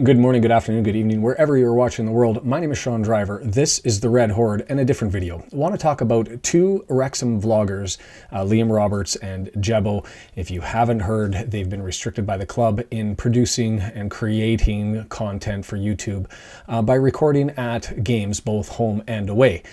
Good morning, good afternoon, good evening, wherever you're watching the world. My name is Sean Driver. This is The Red Horde and a different video. I want to talk about two Wrexham vloggers, Liam Roberts and Jebbo. If you haven't heard, they've been restricted by the club in producing and creating content for YouTube by recording at games, both home and away.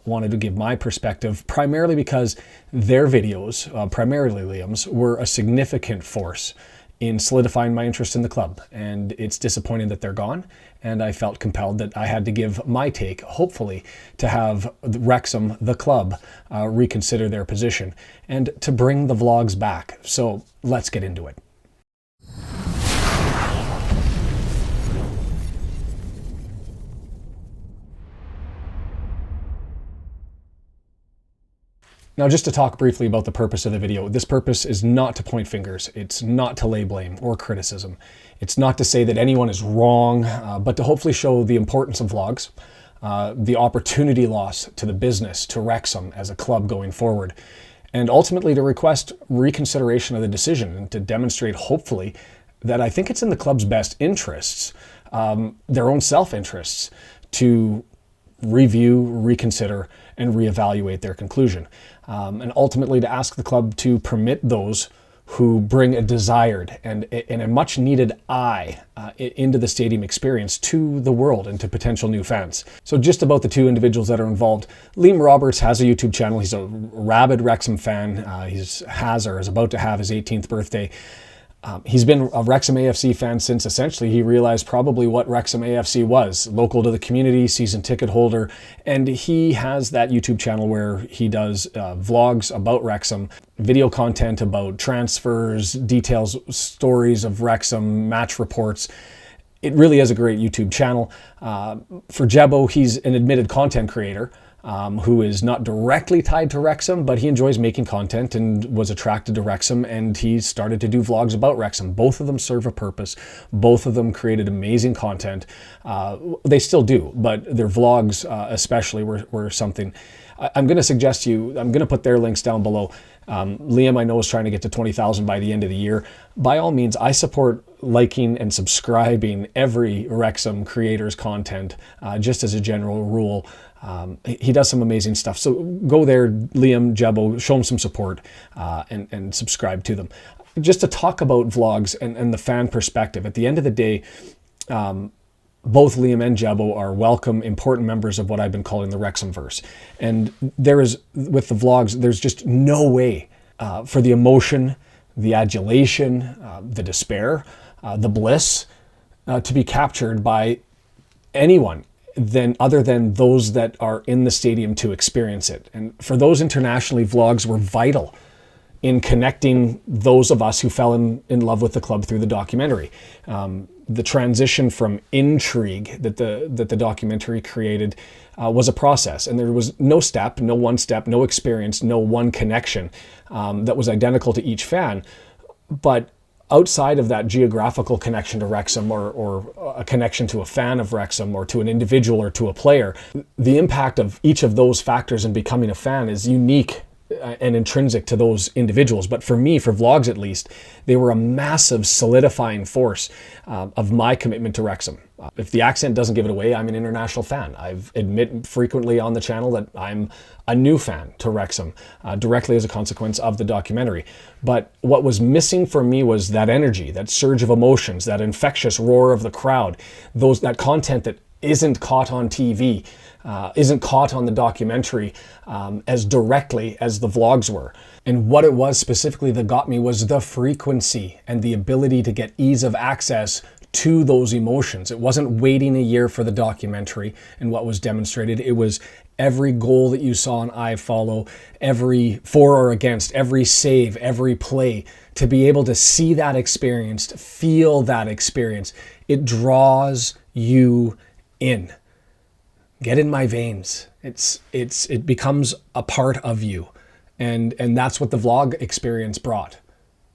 Wanted to give my perspective primarily because their videos, primarily Liam's, were a significant force in solidifying my interest in the club, and it's disappointing that they're gone, and I felt compelled that I had to give my take, hopefully to have Wrexham, the club, reconsider their position and to bring the vlogs back. So let's get into it. Now, just to talk briefly about the purpose of the video, this purpose is not to point fingers. It's not to lay blame or criticism. It's not to say that anyone is wrong, but to hopefully show the importance of vlogs, the opportunity loss to the business, to Wrexham as a club going forward, and ultimately to request reconsideration of the decision and to demonstrate, hopefully, that I think it's in the club's best interests, their own self-interests, to review, reconsider, and reevaluate their conclusion. And ultimately to ask the club to permit those who bring a desired and a much needed eye into the stadium experience to the world and to potential new fans. So just about the two individuals that are involved, Liam Roberts has a YouTube channel. He's a rabid Wrexham fan. He's about to have his 18th birthday. He's been a Wrexham AFC fan since essentially he realized probably what Wrexham AFC was, local to the community, season ticket holder, and he has that YouTube channel where he does vlogs about Wrexham, video content about transfers, details, stories of Wrexham, match reports. It really is a great YouTube channel. For Jebbo, he's an admitted content creator, who is not directly tied to Wrexham, but he enjoys making content and was attracted to Wrexham, and he started to do vlogs about Wrexham. Both of them serve a purpose. Both of them created amazing content. They still do, but their vlogs especially were something. I'm going to suggest to you, I'm going to put their links down below. Liam, I know, is trying to get to 20,000 by the end of the year. By all means, I support liking and subscribing every Wrexham creator's content, just as a general rule. He does some amazing stuff. So go there, Liam, Jebbo, show him some support and subscribe to them. Just to talk about vlogs and the fan perspective, at the end of the day, both Liam and Jebbo are welcome, important members of what I've been calling the Wrexhamverse. And there is, with the vlogs, there's just no way for the emotion, the adulation, the despair, the bliss to be captured by anyone other than those that are in the stadium to experience it. And for those internationally, vlogs were vital in connecting those of us who fell in love with the club through the documentary. The transition from intrigue that the documentary created was a process, and there was no one step, no experience, no one connection that was identical to each fan. But outside of that geographical connection to Wrexham or a connection to a fan of Wrexham or to an individual or to a player, the impact of each of those factors in becoming a fan is unique and intrinsic to those individuals. But for me, for vlogs at least, they were a massive solidifying force of my commitment to Wrexham. If the accent doesn't give it away, I'm an international fan. I've admit frequently on the channel that I'm a new fan to Wrexham, directly as a consequence of the documentary. But what was missing for me was that energy, that surge of emotions, that infectious roar of the crowd, that content that isn't caught on TV, isn't caught on the documentary as directly as the vlogs were. And what it was specifically that got me was the frequency and the ability to get ease of access to those emotions. It wasn't waiting a year for the documentary and what was demonstrated. It was every goal that you saw on iFollow, every for or against, every save, every play, to be able to see that experience, to feel that experience. It draws you in. Get in my veins. It becomes a part of you. And that's what the vlog experience brought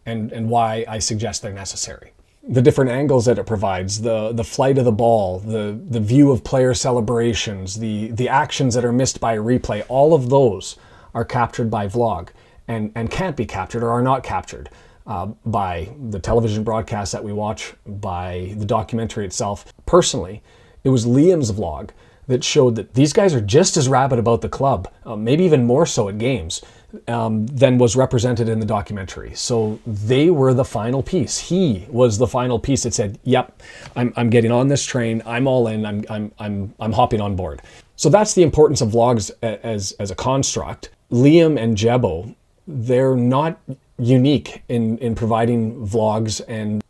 and why I suggest they're necessary. The different angles that it provides, the flight of the ball, the view of player celebrations, the actions that are missed by a replay, all of those are captured by vlog and can't be captured or are not captured by the television broadcast that we watch, by the documentary itself. Personally, it was Liam's vlog that showed that these guys are just as rabid about the club, maybe even more so at games, than was represented in the documentary. So they were the final piece. He was the final piece that said, "Yep, I'm getting on this train. I'm all in. I'm hopping on board." So that's the importance of vlogs as a construct. Liam and Jebo, they're not unique in providing vlogs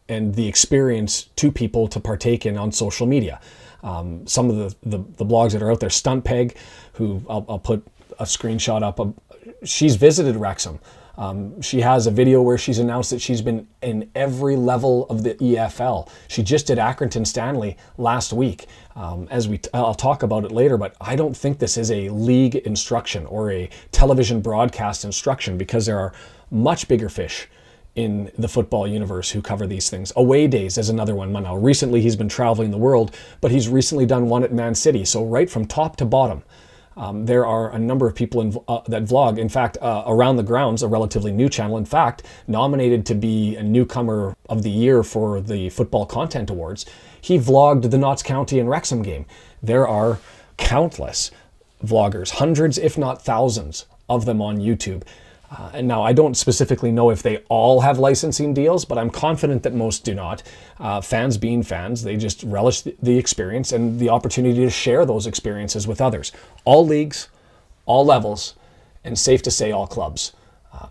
and the experience to people to partake in on social media. Some of the blogs that are out there, Stunt Peg, who I'll put a screenshot up of, she's visited Wrexham. She has a video where she's announced that she's been in every level of the EFL. She just did Accrington Stanley last week. I'll talk about it later, but I don't think this is a league instruction or a television broadcast instruction, because there are much bigger fish in the football universe who cover these things. Away Days is another one. Now, recently he's been traveling the world, but he's recently done one at Man City. So right from top to bottom, there are a number of people that vlog. In fact, Around the Grounds, a relatively new channel, in fact, nominated to be a newcomer of the year for the Football Content Awards. He vlogged the Notts County and Wrexham game. There are countless vloggers, hundreds if not thousands of them on YouTube. And now I don't specifically know if they all have licensing deals, but I'm confident that most do not. Fans being fans, they just relish the experience and the opportunity to share those experiences with others. All leagues, all levels, and safe to say all clubs,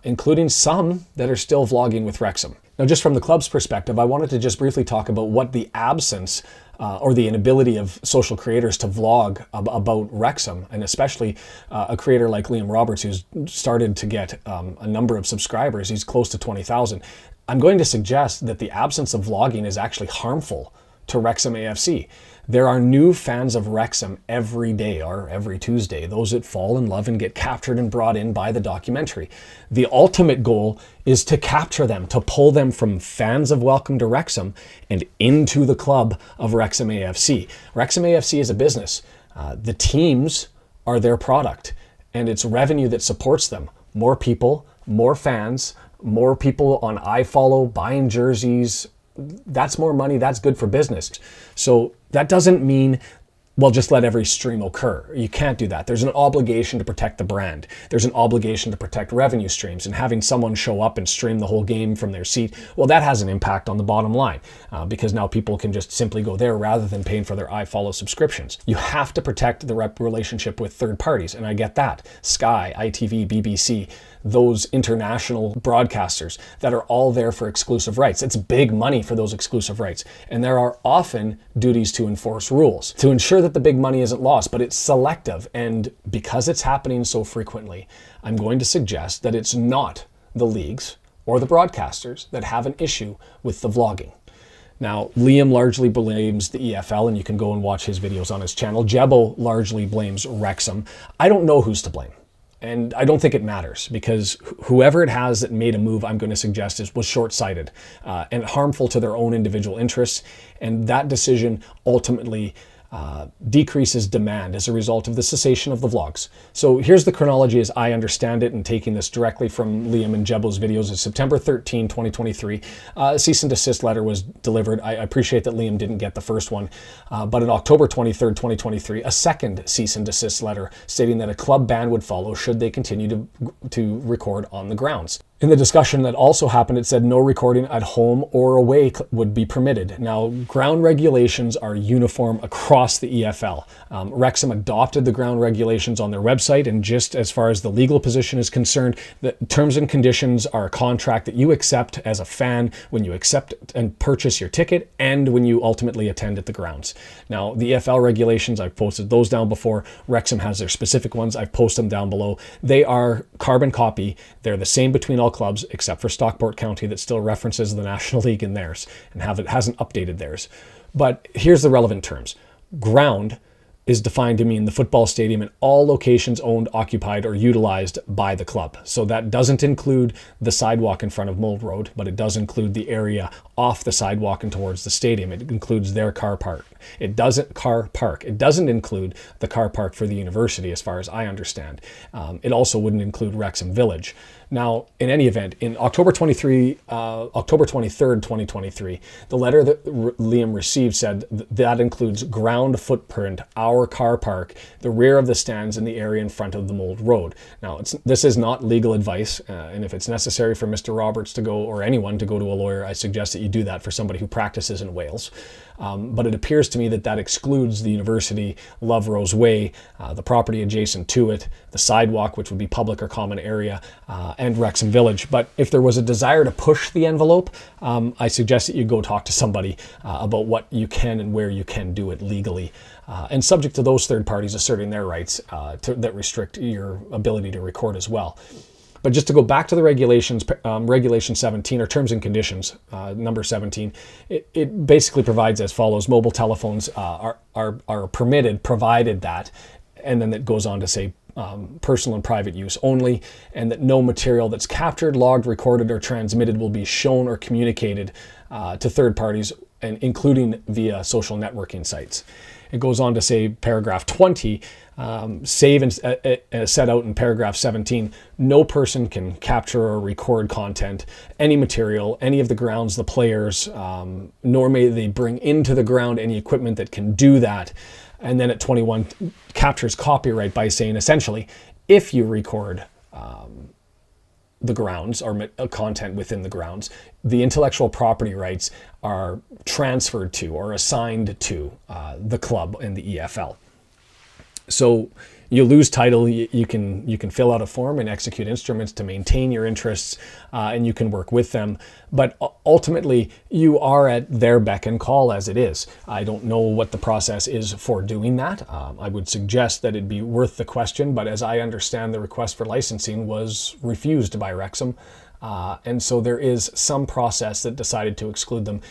including some that are still vlogging with Wrexham. Now, just from the club's perspective, I wanted to just briefly talk about what the absence or the inability of social creators to vlog about Wrexham, and especially a creator like Liam Roberts, who's started to get a number of subscribers. He's close to 20,000. I'm going to suggest that the absence of vlogging is actually harmful to Wrexham AFC. There are new fans of Wrexham every day or every Tuesday, those that fall in love and get captured and brought in by the documentary. The ultimate goal is to capture them, to pull them from fans of Welcome to Wrexham and into the club of Wrexham AFC. Wrexham AFC is a business. The teams are their product, and it's revenue that supports them. More people, more fans, more people on iFollow buying jerseys. That's more money. That's good for business. So that doesn't mean, well, just let every stream occur. You can't do that. There's an obligation to protect the brand. There's an obligation to protect revenue streams, and having someone show up and stream the whole game from their seat, well, that has an impact on the bottom line because now people can just simply go there rather than paying for their iFollow subscriptions. You have to protect the relationship with third parties, and I get that. Sky, ITV, BBC, those international broadcasters that are all there for exclusive rights. It's big money for those exclusive rights. And there are often duties to enforce rules to ensure that the big money isn't lost, but it's selective. And because it's happening so frequently, I'm going to suggest that it's not the leagues or the broadcasters that have an issue with the vlogging. Now, Liam largely blames the EFL, and you can go and watch his videos on his channel. Jebo largely blames Wrexham. I don't know who's to blame. And I don't think it matters, because whoever it has that made a move, I'm going to suggest, was short-sighted and harmful to their own individual interests. And that decision ultimately decreases demand as a result of the cessation of the vlogs. So here's the chronology as I understand it, and taking this directly from Liam and Jebo's videos. Is September 13, 2023, a cease and desist letter was delivered. I appreciate that Liam didn't get the first one, but on October 23rd, 2023, a second cease and desist letter stating that a club ban would follow should they continue to record on the grounds. In the discussion that also happened, it said no recording at home or away would be permitted. Now, ground regulations are uniform across the EFL. Wrexham adopted the ground regulations on their website, and just as far as the legal position is concerned, the terms and conditions are a contract that you accept as a fan when you accept and purchase your ticket and when you ultimately attend at the grounds. Now, the EFL regulations, I've posted those down before. Wrexham has their specific ones. I've posted them down below. They are carbon copy. They're the same between all clubs except for Stockport County, that still references the National League in theirs and hasn't updated theirs. But here's the relevant terms. Ground is defined to mean the football stadium in all locations owned, occupied, or utilized by the club. So that doesn't include the sidewalk in front of Mold Road, but it does include the area off the sidewalk and towards the stadium. It includes their car park. It doesn't car park. It doesn't include the car park for the university, as far as I understand. It also wouldn't include Wrexham Village. Now, in any event, in October 23rd, 2023, the letter that Liam received said that includes ground footprint, our car park, the rear of the stands, and the area in front of the Mold Road. Now, this is not legal advice, and if it's necessary for Mr. Roberts to go, or anyone to go to a lawyer, I suggest that you do that for somebody who practices in Wales. But it appears to me that that excludes the university, Love Rose Way, the property adjacent to it, the sidewalk, which would be public or common area, and Wrexham Village. But if there was a desire to push the envelope, I suggest that you go talk to somebody about what you can and where you can do it legally, and subject to those third parties asserting their rights that restrict your ability to record as well. But just to go back to the regulations, Regulation 17, or Terms and Conditions, number 17, it basically provides as follows: mobile telephones are permitted, provided that, and then it goes on to say personal and private use only, and that no material that's captured, logged, recorded, or transmitted will be shown or communicated to third parties, and including via social networking sites. It goes on to say, paragraph 20, set out in paragraph 17, no person can capture or record content, any material, any of the grounds, the players, nor may they bring into the ground any equipment that can do that. And then at 21, captures copyright by saying, essentially, if you record the grounds or content within the grounds, the intellectual property rights are transferred to or assigned to the club in the EFL. So you lose title. You can fill out a form and execute instruments to maintain your interests, and you can work with them. But ultimately, you are at their beck and call as it is. I don't know what the process is for doing that. I would suggest that it'd be worth the question, but as I understand, the request for licensing was refused by Wrexham. And so there is some process that decided to exclude them.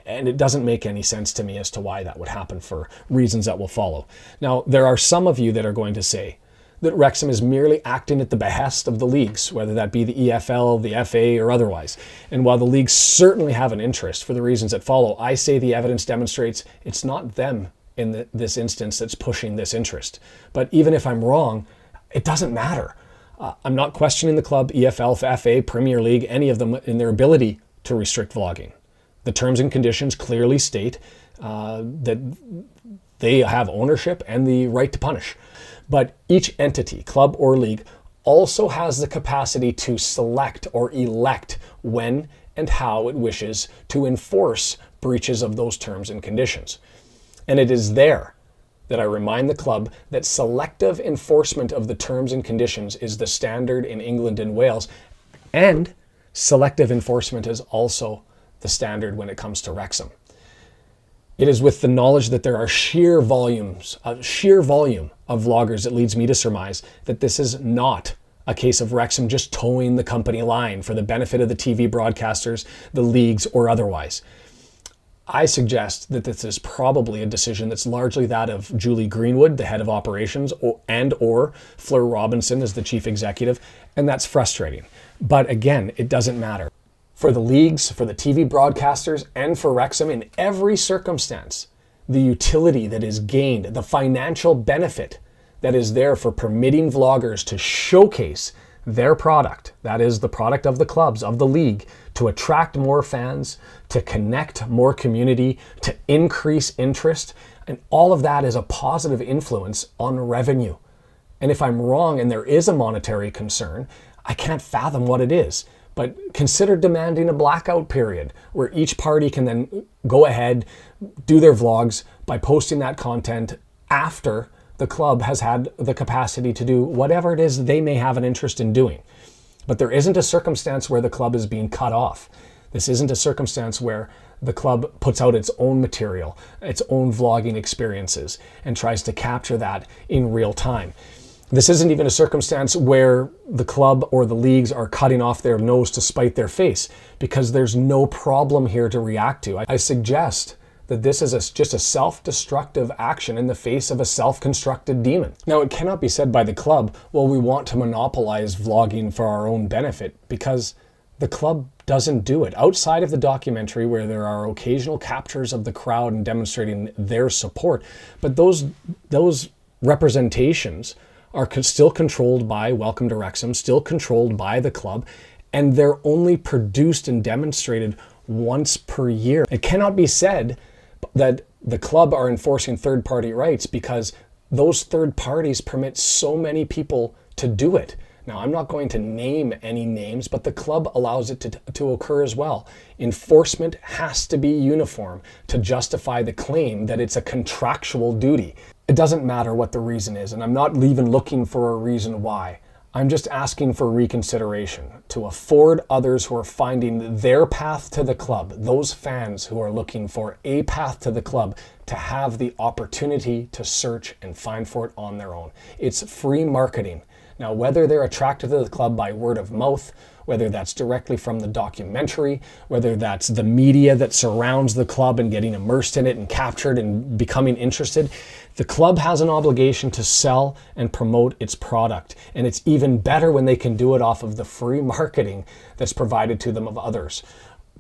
And it doesn't make any sense to me as to why that would happen, for reasons that will follow. Now, there are some of you that are going to say that Wrexham is merely acting at the behest of the leagues, whether that be the EFL, the FA, or otherwise. And while the leagues certainly have an interest for the reasons that follow, I say the evidence demonstrates it's not them in this instance that's pushing this interest. But even if I'm wrong, it doesn't matter. I'm not questioning the club, EFL, FA, Premier League, any of them in their ability to restrict vlogging. The terms and conditions clearly state that they have ownership and the right to punish. But each entity, club or league, also has the capacity to select or elect when and how it wishes to enforce breaches of those terms and conditions. And it is there that I remind the club that selective enforcement of the terms and conditions is the standard in England and Wales, and selective enforcement is also the standard when it comes to Wrexham. It is with the knowledge that there are sheer volume of vloggers that leads me to surmise that this is not a case of Wrexham just towing the company line for the benefit of the TV broadcasters, the leagues, or otherwise. I suggest that this is probably a decision that's largely that of Julie Greenwood, the head of operations, or Fleur Robinson as the chief executive, and that's frustrating. But again, it doesn't matter. For the leagues, for the TV broadcasters, and for Wrexham, in every circumstance, the utility that is gained, the financial benefit that is there for permitting vloggers to showcase their product, that is the product of the clubs, of the league, to attract more fans, to connect more community, to increase interest, and all of that is a positive influence on revenue. And if I'm wrong and there is a monetary concern, I can't fathom what it is. But consider demanding a blackout period where each party can then go ahead, do their vlogs by posting that content after the club has had the capacity to do whatever it is they may have an interest in doing. But there isn't a circumstance where the club is being cut off. This isn't a circumstance where the club puts out its own material, its own vlogging experiences, and tries to capture that in real time. This isn't even a circumstance where the club or the leagues are cutting off their nose to spite their face, because there's no problem here to react to. I suggest that this is just a self-destructive action in the face of a self-constructed demon. Now, it cannot be said by the club, well, we want to monopolize vlogging for our own benefit, because The club doesn't do it. Outside of the documentary, where there are occasional captures of the crowd and demonstrating their support, but those representations are still controlled by Welcome to Wrexham, still controlled by the club, and they're only produced and demonstrated once per year. It cannot be said that the club are enforcing third-party rights, because those third parties permit so many people to do it. Now, I'm not going to name any names, but the club allows it to occur as well. Enforcement has to be uniform to justify the claim that it's a contractual duty. It doesn't matter what the reason is, and I'm not even looking for a reason why. I'm just asking for reconsideration, to afford others who are finding their path to the club, those fans who are looking for a path to the club, to have the opportunity to search and find for it on their own. It's free marketing. Now, whether they're attracted to the club by word of mouth, whether that's directly from the documentary, whether that's the media that surrounds the club and getting immersed in it and captured and becoming interested, the club has an obligation to sell and promote its product. And it's even better when they can do it off of the free marketing that's provided to them of others.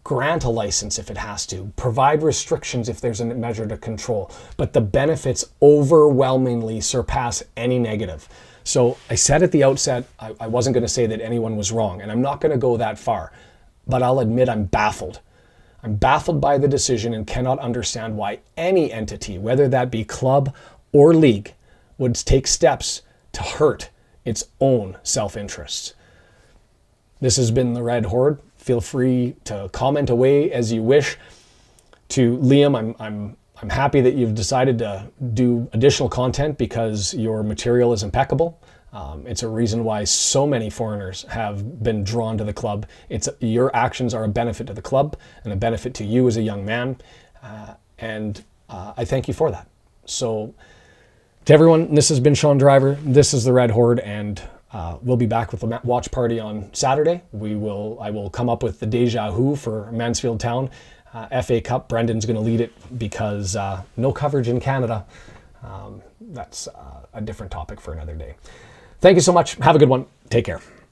Grant a license if it has to, provide restrictions if there's a measure to control, but the benefits overwhelmingly surpass any negative. So I said at the outset, I wasn't going to say that anyone was wrong, and I'm not going to go that far, but I'll admit I'm baffled. I'm baffled by the decision and cannot understand why any entity, whether that be club or league, would take steps to hurt its own self-interests. This has been the Red Horde. Feel free to comment away as you wish. To Liam, I'm happy that you've decided to do additional content, because your material is impeccable. It's a reason why so many foreigners have been drawn to the club. Your actions are a benefit to the club and a benefit to you as a young man. And I thank you for that. So to everyone, this has been Sean Driver. This is the Red Horde, and we'll be back with the watch party on Saturday. I will come up with the deja vu for Mansfield Town. FA Cup, Brendan's going to lead it, because no coverage in Canada. That's a different topic for another day. Thank you so much. Have a good one. Take care.